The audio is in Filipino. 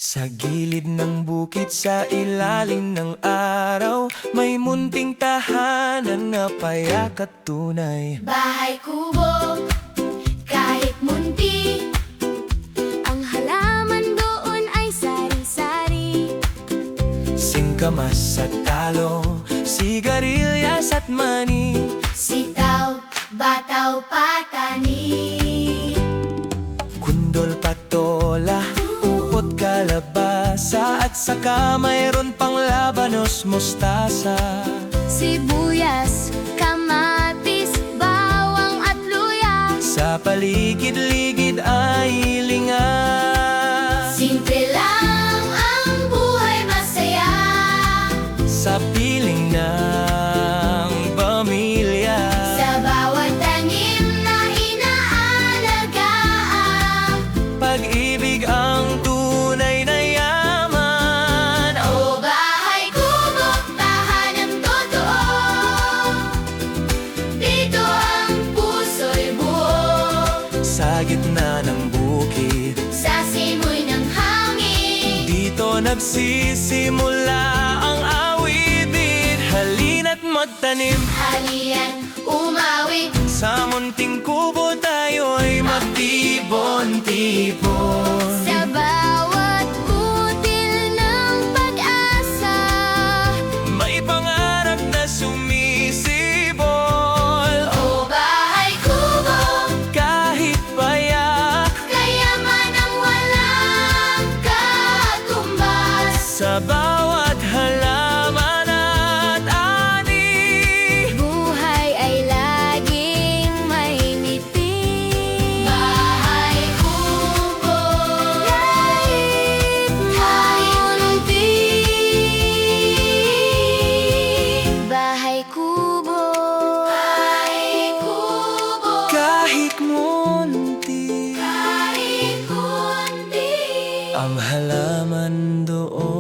Sa gilid ng bukid, sa ilalim ng araw, may munting tahanan na payak at tunay. Bahay kubo, kahit munti, ang halaman doon ay sari-sari. Singkamas at talong, sigarilyas at mani, Sitaw, bataw, patani. kundol, patola, upot, kalabasa, at saka mayroon pang labanos, mustasa. Sibuyas, kamatis, bawang at luya. Sa paligid-ligid ay linga. Simple lang ang buhay, masaya. Sa piling ng pamilya, Sa bawat tanim na inaalagaan, pag-ibig ang tunay na yaman. o bahay kubo, tahanang totoo. Dito ang puso'y buo, Sa gitna ng bukid, sa simoy ng hangin. dito nagsisimula ang awitin. Halina't magtanim, Halian, umawi, sa munting kubo tayo'y magtipon-tipon. sa bawat butil ng pag-asa. May pangarap na sumisibol, O bahay kubo, kahit payak. kayaman ang walang katumbas. Sa bawat halaman at ani, Buhay ay laging may ngiti. Bahay kubo, kahit munti. Bahay kubo, kahit munti, kahit munti. ang halaman doon